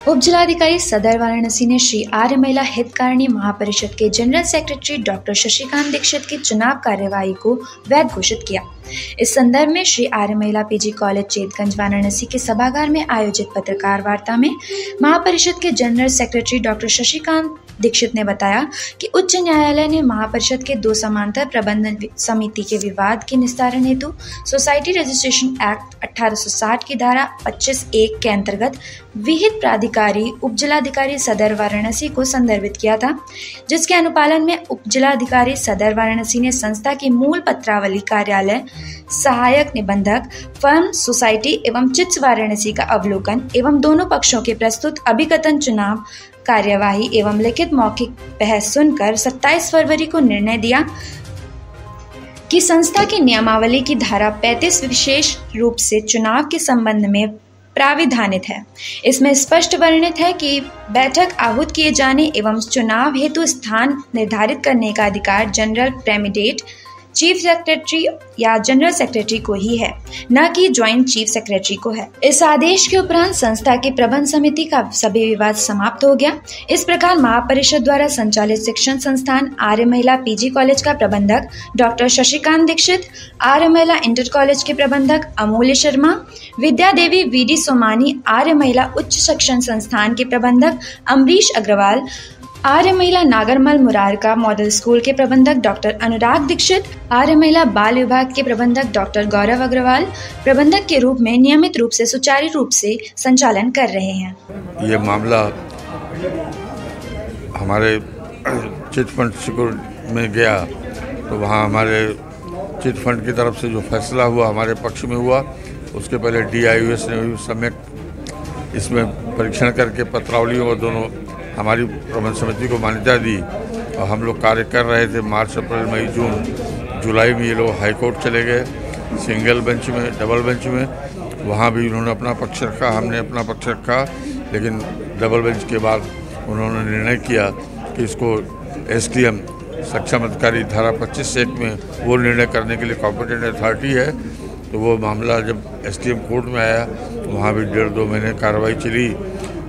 उपजिलाधिकारी सदर वाराणसी ने श्री आर्य महिला हितकारिणी महापरिषद के general secretary doctor Shashikant Dikshit की चुनाव कार्यवाही को वैध घोषित किया। इस संदर्भ में श्री आर्य महिला पीजी कॉलेज चेतगंज वाराणसी के सभागार में आयोजित पत्रकार वार्ता में महापरिषद के general secretary doctor Shashikant Dikshit ने बताया कि उच्च न्यायालय ने महापरिषद के 2 समांतर प्रबंधन समिति के विवाद के निस्तारण हेतु सोसाइटी रजिस्ट्रेशन एक्ट 1860 की धारा 25(1) के अंतर्गत विहित प्राधिकारी उपजिलाधिकारी सदर वाराणसी को संदर्भित किया था, जिसके अनुपालन में उपजिलाधिकारी सदर वाराणसी ने संस्था की मूल पत्रावली कार्यालय, सहायक निबंधक, फर्म, सोसाइटी एवं चिट्स वाराणसी का अवलोकन एवं दोनों पक्षों के प्रस्तुत अभिकथन चुनाव कार्यवाही एवं लिखित मौखिक बहस सुनकर 27 फरवरी को निर्णय दिया कि संस्था की नियमावली की धारा 35 विशेष रूप से चुनाव के संबंध में प्राविधानित है। इसमें स्पष्ट वर्णित है कि बैठक आहूत किए जाने एवं चुनाव हेतु स्थान निर्धारित करने का अधिकार जनरल प्रेमिडेट चीफ सेक्रेटरी या जनरल सेक्रेटरी को ही है, न कि ज्वाइंट चीफ सेक्रेटरी को है। इस आदेश के उपरांत संस्था की प्रबंध समिति का सभी विवाद समाप्त हो गया। इस प्रकार महापरिषद द्वारा संचालित शिक्षण संस्थान आर्य महिला पीजी कॉलेज का प्रबंधक डॉक्टर शशिकांत दीक्षित, आर्य महिला इंटर कॉलेज के प्रबंधक अमूल्य शर्मा, विद्या देवी वीडी सोमानी आर्य महिला उच्च शिक्षण संस्थान के प्रबंधक अमरीश अग्रवाल, आर्य महिला नागरमल मुरारका मॉडल स्कूल के प्रबंधक डॉक्टर अनुराग दीक्षित, आर्य महिला बाल विभाग के प्रबंधक डॉक्टर गौरव अग्रवाल प्रबंधक के रूप में नियमित रूप से सुचारू रूप से संचालन कर रहे हैं। ये मामला हमारे चिट फंड सिक्योरिटी में गया तो वहाँ हमारे चिट फंड की तरफ से जो फैसला हुआ हमारे पक्ष में हुआ। उसके पहले DIUS ने सम्यक इसमें परीक्षण करके पत्रावलियों और दोनों हमारी प्रबंध समिति को मान्यता दी और हम लोग कार्य कर रहे थे। मार्च, अप्रैल, मई, जून, जुलाई में ये लोग हाई कोर्ट चले गए, सिंगल बेंच में, डबल बेंच में। वहाँ भी उन्होंने अपना पक्ष रखा, हमने अपना पक्ष रखा, लेकिन डबल बेंच के बाद उन्होंने निर्णय किया कि इसको SDM सक्षम अधिकारी धारा 25(1) में वो निर्णय करने के लिए कॉम्पिटेंट अथॉरिटी है। तो वो मामला जब SDM कोर्ट में आया वहाँ भी 1.5-2 महीने कार्रवाई चली।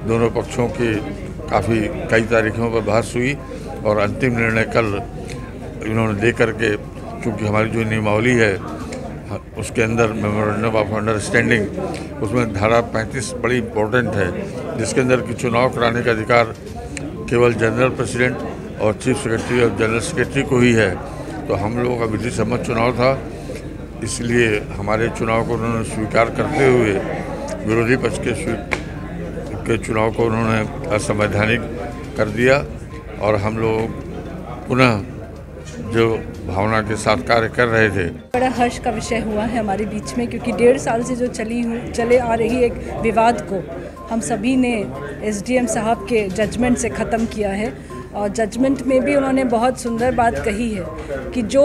दोनों पक्षों की कई तारीखों पर बहस हुई और अंतिम निर्णय कल इन्होंने दे करके, क्योंकि हमारी जो नियमावली है उसके अंदर मेमोरेंडम ऑफ अंडरस्टैंडिंग उसमें धारा 35 बड़ी इम्पोर्टेंट है, जिसके अंदर कि चुनाव कराने का अधिकार केवल जनरल प्रेसिडेंट और चीफ सेक्रेटरी और जनरल सेक्रेटरी को ही है। तो हम लोगों का विधि सम्मत चुनाव था, इसलिए हमारे चुनाव को उन्होंने स्वीकार करते हुए विरोधी पक्ष के चुनाव को उन्होंने असंवैधानिक कर दिया और हम लोग पुनः जो भावना के साथ कार्य कर रहे थे। बड़ा हर्ष का विषय हुआ है हमारे बीच में, क्योंकि 1.5 साल से जो चले आ रही एक विवाद को हम सभी ने SDM साहब के जजमेंट से ख़त्म किया है। और जजमेंट में भी उन्होंने बहुत सुंदर बात कही है कि जो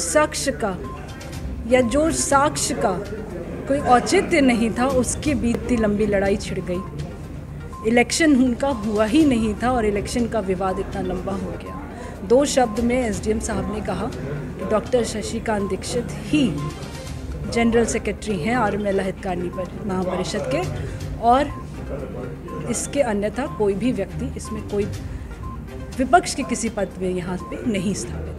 शख्स का या जो साक्ष्य का कोई औचित्य नहीं था उसकी बीतती लंबी लड़ाई छिड़ गई। इलेक्शन उनका हुआ ही नहीं था और इलेक्शन का विवाद इतना लंबा हो गया। 2 शब्द में SDM साहब ने कहा कि डॉक्टर शशिकांत दीक्षित ही जनरल सेक्रेटरी हैं आर्य महिला हितकारिणी महापरिषद के, और इसके अन्यथा कोई भी व्यक्ति इसमें कोई विपक्ष के किसी पद में यहाँ पे नहीं स्थापित।